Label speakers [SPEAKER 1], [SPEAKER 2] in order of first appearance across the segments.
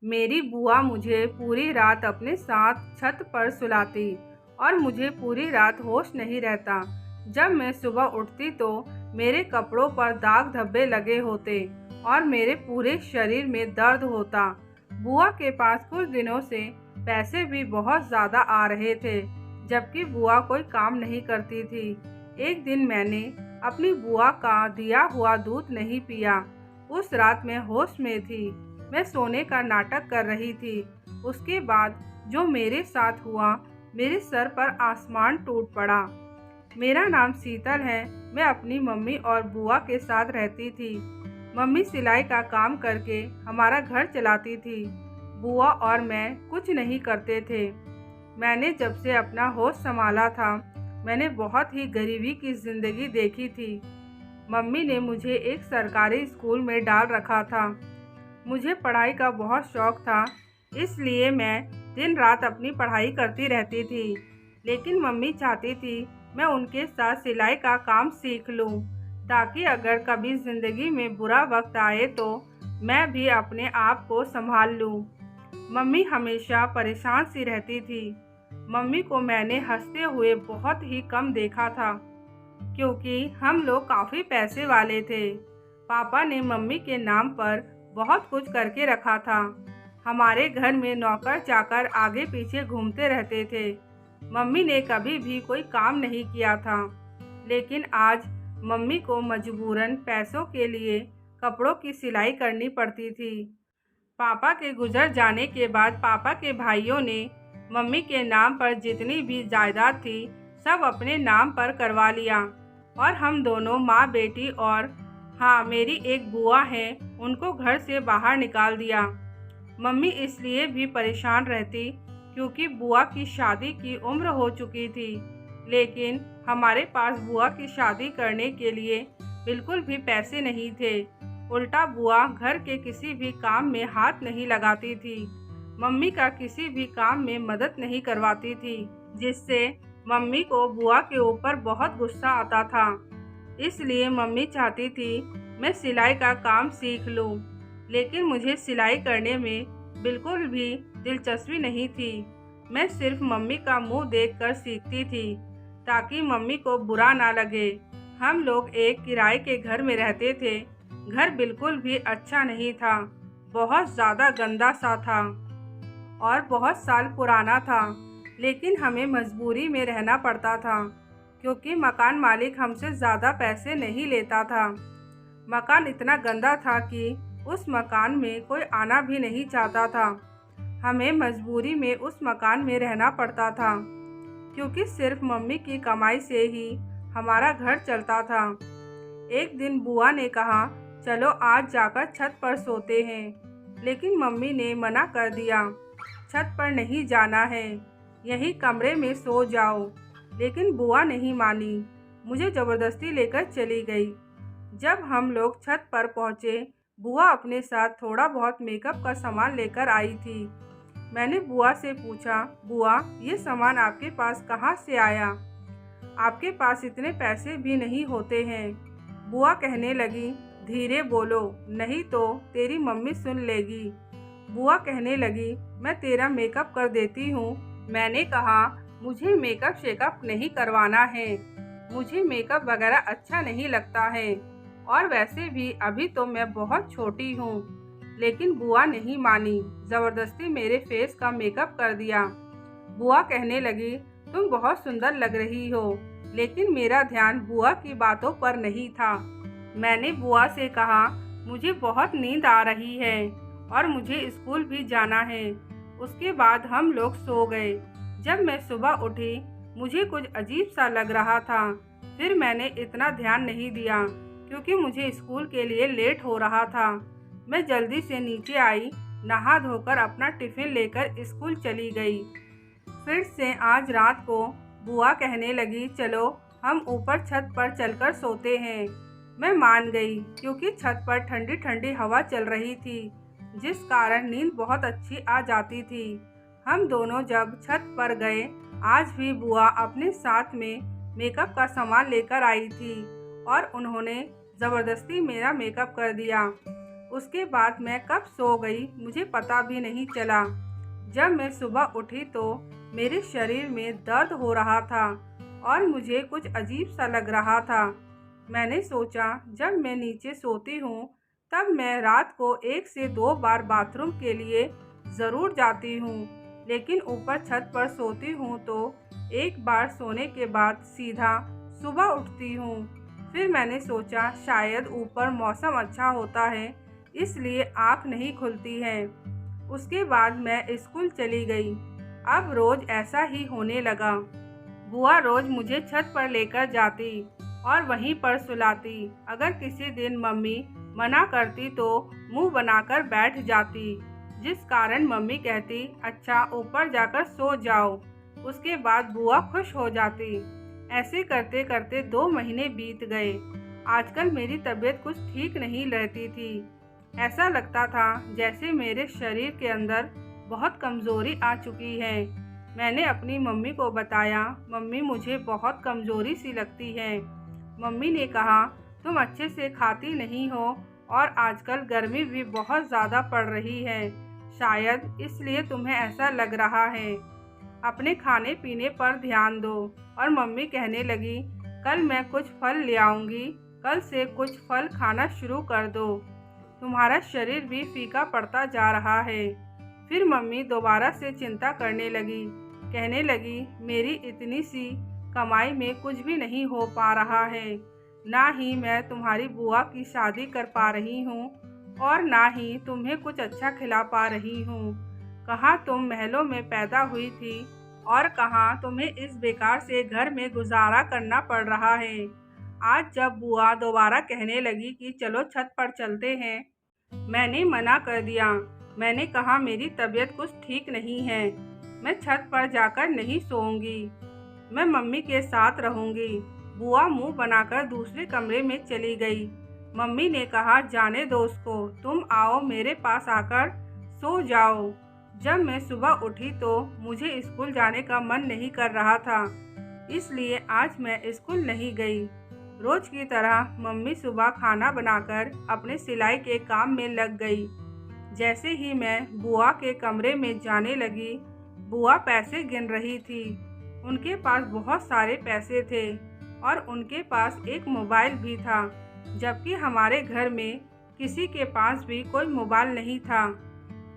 [SPEAKER 1] मेरी बुआ मुझे पूरी रात अपने साथ छत पर सुलाती और मुझे पूरी रात होश नहीं रहता। जब मैं सुबह उठती तो मेरे कपड़ों पर दाग धब्बे लगे होते और मेरे पूरे शरीर में दर्द होता। बुआ के पास कुछ दिनों से पैसे भी बहुत ज़्यादा आ रहे थे, जबकि बुआ कोई काम नहीं करती थी। एक दिन मैंने अपनी बुआ का दिया हुआ दूध नहीं पिया। उस रात मैं होश में थी। मैं सोने का नाटक कर रही थी। उसके बाद जो मेरे साथ हुआ, मेरे सर पर आसमान टूट पड़ा। मेरा नाम शीतल है। मैं अपनी मम्मी और बुआ के साथ रहती थी। मम्मी सिलाई का काम करके हमारा घर चलाती थी। बुआ और मैं कुछ नहीं करते थे। मैंने जब से अपना होश संभाला था, मैंने बहुत ही गरीबी की ज़िंदगी देखी थी। मम्मी ने मुझे एक सरकारी स्कूल में डाल रखा था। मुझे पढ़ाई का बहुत शौक था, इसलिए मैं दिन रात अपनी पढ़ाई करती रहती थी। लेकिन मम्मी चाहती थी मैं उनके साथ सिलाई का काम सीख लूं, ताकि अगर कभी ज़िंदगी में बुरा वक्त आए तो मैं भी अपने आप को संभाल लूं। मम्मी हमेशा परेशान सी रहती थी। मम्मी को मैंने हंसते हुए बहुत ही कम देखा था, क्योंकि हम लोग काफ़ी पैसे वाले थे। पापा ने मम्मी के नाम पर बहुत कुछ करके रखा था। हमारे घर में नौकर चाकर आगे पीछे घूमते रहते थे। मम्मी ने कभी भी कोई काम नहीं किया था, लेकिन आज मम्मी को मजबूरन पैसों के लिए कपड़ों की सिलाई करनी पड़ती थी। पापा के गुजर जाने के बाद पापा के भाइयों ने मम्मी के नाम पर जितनी भी जायदाद थी, सब अपने नाम पर करवा लिया और हम दोनों माँ बेटी और हाँ, मेरी एक बुआ है, उनको घर से बाहर निकाल दिया। मम्मी इसलिए भी परेशान रहती क्योंकि बुआ की शादी की उम्र हो चुकी थी, लेकिन हमारे पास बुआ की शादी करने के लिए बिल्कुल भी पैसे नहीं थे। उल्टा बुआ घर के किसी भी काम में हाथ नहीं लगाती थी। मम्मी का किसी भी काम में मदद नहीं करवाती थी, जिससे मम्मी को बुआ के ऊपर बहुत गुस्सा आता था। इसलिए मम्मी चाहती थी मैं सिलाई का काम सीख लूं, लेकिन मुझे सिलाई करने में बिल्कुल भी दिलचस्पी नहीं थी। मैं सिर्फ मम्मी का मुंह देखकर सीखती थी, ताकि मम्मी को बुरा ना लगे। हम लोग एक किराए के घर में रहते थे। घर बिल्कुल भी अच्छा नहीं था, बहुत ज़्यादा गंदा सा था और बहुत साल पुराना था, लेकिन हमें मजबूरी में रहना पड़ता था, क्योंकि मकान मालिक हमसे ज़्यादा पैसे नहीं लेता था। मकान इतना गंदा था कि उस मकान में कोई आना भी नहीं चाहता था। हमें मजबूरी में उस मकान में रहना पड़ता था, क्योंकि सिर्फ मम्मी की कमाई से ही हमारा घर चलता था। एक दिन बुआ ने कहा, चलो आज जाकर छत पर सोते हैं, लेकिन मम्मी ने मना कर दिया। छत पर नहीं जाना है, यहीं कमरे में सो जाओ। लेकिन बुआ नहीं मानी, मुझे ज़बरदस्ती लेकर चली गई। जब हम लोग छत पर पहुँचे, बुआ अपने साथ थोड़ा बहुत मेकअप का सामान लेकर आई थी। मैंने बुआ से पूछा, बुआ ये सामान आपके पास कहाँ से आया? आपके पास इतने पैसे भी नहीं होते हैं। बुआ कहने लगी, धीरे बोलो, नहीं तो तेरी मम्मी सुन लेगी। बुआ कहने लगी, मैं तेरा मेकअप कर देती हूँ। मैंने कहा, मुझे मेकअप शेकअप नहीं करवाना है, मुझे मेकअप वगैरह अच्छा नहीं लगता है, और वैसे भी अभी तो मैं बहुत छोटी हूँ। लेकिन बुआ नहीं मानी, ज़बरदस्ती मेरे फेस का मेकअप कर दिया। बुआ कहने लगी, तुम बहुत सुंदर लग रही हो। लेकिन मेरा ध्यान बुआ की बातों पर नहीं था। मैंने बुआ से कहा, मुझे बहुत नींद आ रही है और मुझे स्कूल भी जाना है। उसके बाद हम लोग सो गए। जब मैं सुबह उठी, मुझे कुछ अजीब सा लग रहा था। फिर मैंने इतना ध्यान नहीं दिया, क्योंकि मुझे स्कूल के लिए लेट हो रहा था। मैं जल्दी से नीचे आई, नहा धोकर अपना टिफ़िन लेकर स्कूल चली गई। फिर से आज रात को बुआ कहने लगी, चलो हम ऊपर छत पर चलकर सोते हैं। मैं मान गई, क्योंकि छत पर ठंडी ठंडी हवा चल रही थी, जिस कारण नींद बहुत अच्छी आ जाती थी। हम दोनों जब छत पर गए, आज भी बुआ अपने साथ में मेकअप का सामान लेकर आई थी और उन्होंने ज़बरदस्ती मेरा मेकअप कर दिया। उसके बाद मैं कब सो गई मुझे पता भी नहीं चला। जब मैं सुबह उठी तो मेरे शरीर में दर्द हो रहा था और मुझे कुछ अजीब सा लग रहा था। मैंने सोचा जब मैं नीचे सोती हूँ तब मैं रात को 1 से 2 बार बाथरूम के लिए ज़रूर जाती हूँ, लेकिन ऊपर छत पर सोती हूँ तो एक बार सोने के बाद सीधा सुबह उठती हूँ। फिर मैंने सोचा शायद ऊपर मौसम अच्छा होता है इसलिए आँख नहीं खुलती है। उसके बाद मैं स्कूल चली गई। अब रोज़ ऐसा ही होने लगा। बुआ रोज़ मुझे छत पर लेकर जाती और वहीं पर सुलाती। अगर किसी दिन मम्मी मना करती तो मुंह बनाकर बैठ जाती, जिस कारण मम्मी कहती अच्छा ऊपर जाकर सो जाओ। उसके बाद बुआ खुश हो जाती। ऐसे करते करते 2 महीने बीत गए। आजकल मेरी तबीयत कुछ ठीक नहीं रहती थी। ऐसा लगता था जैसे मेरे शरीर के अंदर बहुत कमज़ोरी आ चुकी है। मैंने अपनी मम्मी को बताया, मम्मी मुझे बहुत कमज़ोरी सी लगती है। मम्मी ने कहा तुम अच्छे से खाती नहीं हो और आजकल गर्मी भी बहुत ज़्यादा पड़ रही है, शायद इसलिए तुम्हें ऐसा लग रहा है। अपने खाने पीने पर ध्यान दो। और मम्मी कहने लगी कल मैं कुछ फल ले आऊँगी, कल से कुछ फल खाना शुरू कर दो, तुम्हारा शरीर भी फीका पड़ता जा रहा है। फिर मम्मी दोबारा से चिंता करने लगी, कहने लगी मेरी इतनी सी कमाई में कुछ भी नहीं हो पा रहा है, ना ही मैं तुम्हारी बुआ की शादी कर पा रही हूँ और ना ही तुम्हें कुछ अच्छा खिला पा रही हूँ। कहाँ तुम महलों में पैदा हुई थी और कहाँ तुम्हें इस बेकार से घर में गुजारा करना पड़ रहा है। आज जब बुआ दोबारा कहने लगी कि चलो छत पर चलते हैं, मैंने मना कर दिया। मैंने कहा मेरी तबीयत कुछ ठीक नहीं है, मैं छत पर जाकर नहीं सोऊंगी, मैं मम्मी के साथ रहूंगी। बुआ मुंह बनाकर दूसरे कमरे में चली गई। मम्मी ने कहा जाने दो उसको, तुम आओ मेरे पास आकर सो जाओ। जब मैं सुबह उठी तो मुझे स्कूल जाने का मन नहीं कर रहा था, इसलिए आज मैं स्कूल नहीं गई। रोज की तरह मम्मी सुबह खाना बनाकर अपने सिलाई के काम में लग गई। जैसे ही मैं बुआ के कमरे में जाने लगी, बुआ पैसे गिन रही थी। उनके पास बहुत सारे पैसे थे और उनके पास एक मोबाइल भी था, जबकि हमारे घर में किसी के पास भी कोई मोबाइल नहीं था।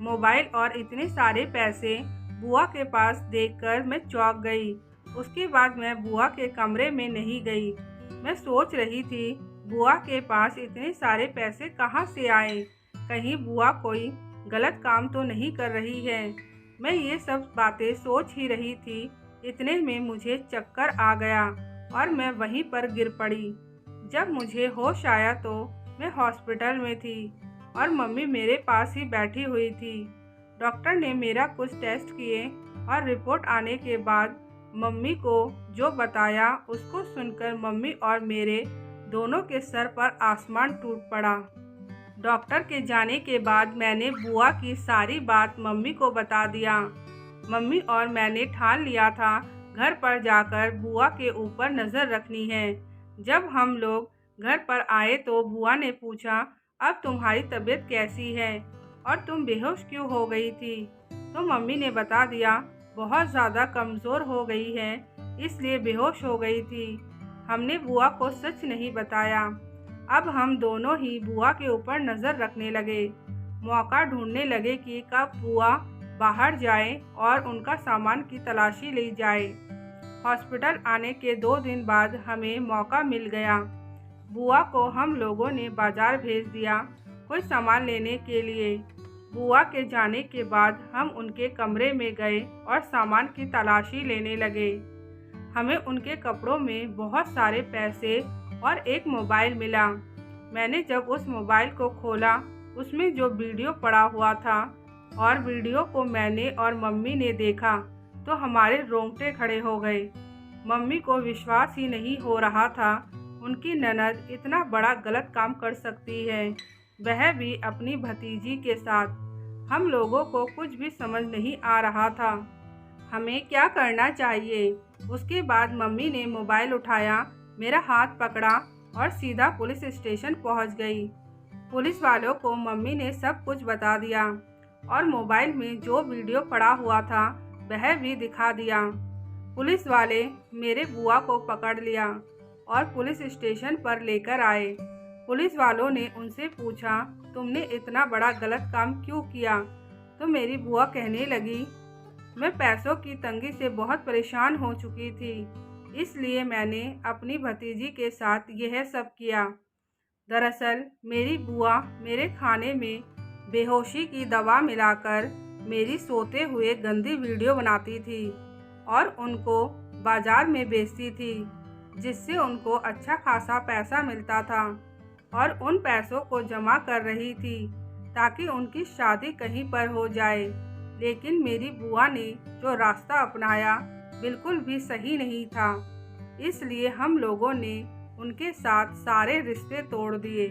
[SPEAKER 1] मोबाइल और इतने सारे पैसे बुआ के पास देखकर मैं चौंक गई। उसके बाद मैं बुआ के कमरे में नहीं गई। मैं सोच रही थी बुआ के पास इतने सारे पैसे कहाँ से आए, कहीं बुआ कोई गलत काम तो नहीं कर रही है। मैं ये सब बातें सोच ही रही थी, इतने में मुझे चक्कर आ गया और मैं वहीं पर गिर पड़ी। जब मुझे होश आया तो मैं हॉस्पिटल में थी और मम्मी मेरे पास ही बैठी हुई थी। डॉक्टर ने मेरा कुछ टेस्ट किए और रिपोर्ट आने के बाद मम्मी को जो बताया उसको सुनकर मम्मी और मेरे दोनों के सर पर आसमान टूट पड़ा। डॉक्टर के जाने के बाद मैंने बुआ की सारी बात मम्मी को बता दिया। मम्मी और मैंने ठान लिया था घर पर जाकर बुआ के ऊपर नज़र रखनी है। जब हम लोग घर पर आए तो बुआ ने पूछा अब तुम्हारी तबीयत कैसी है और तुम बेहोश क्यों हो गई थी। तो मम्मी ने बता दिया बहुत ज़्यादा कमज़ोर हो गई है इसलिए बेहोश हो गई थी। हमने बुआ को सच नहीं बताया। अब हम दोनों ही बुआ के ऊपर नज़र रखने लगे, मौका ढूंढने लगे कि कब बुआ बाहर जाए और उनका सामान की तलाशी ली जाए। हॉस्पिटल आने के 2 दिन बाद हमें मौका मिल गया। बुआ को हम लोगों ने बाज़ार भेज दिया कोई सामान लेने के लिए। बुआ के जाने के बाद हम उनके कमरे में गए और सामान की तलाशी लेने लगे। हमें उनके कपड़ों में बहुत सारे पैसे और एक मोबाइल मिला। मैंने जब उस मोबाइल को खोला उसमें जो वीडियो पड़ा हुआ था और वीडियो को मैंने और मम्मी ने देखा तो हमारे रोंगटे खड़े हो गए। मम्मी को विश्वास ही नहीं हो रहा था उनकी ननद इतना बड़ा गलत काम कर सकती है, वह भी अपनी भतीजी के साथ। हम लोगों को कुछ भी समझ नहीं आ रहा था हमें क्या करना चाहिए। उसके बाद मम्मी ने मोबाइल उठाया, मेरा हाथ पकड़ा और सीधा पुलिस स्टेशन पहुंच गई। पुलिस वालों को मम्मी ने सब कुछ बता दिया और मोबाइल में जो वीडियो पड़ा हुआ था वह भी दिखा दिया। पुलिस वाले मेरे बुआ को पकड़ लिया और पुलिस स्टेशन पर लेकर आए। पुलिस वालों ने उनसे पूछा, तुमने इतना बड़ा गलत काम क्यों किया? तो मेरी बुआ कहने लगी, मैं पैसों की तंगी से बहुत परेशान हो चुकी थी, इसलिए मैंने अपनी भतीजी के साथ यह सब किया। दरअसल मेरी बुआ मेरे खाने में बेहोशी की दवा मिलाकर मेरी सोते हुए गंदी वीडियो बनाती थी और उनको बाजार में बेचती थी, जिससे उनको अच्छा खासा पैसा मिलता था और उन पैसों को जमा कर रही थी ताकि उनकी शादी कहीं पर हो जाए। लेकिन मेरी बुआ ने जो रास्ता अपनाया बिल्कुल भी सही नहीं था, इसलिए हम लोगों ने उनके साथ सारे रिश्ते तोड़ दिए।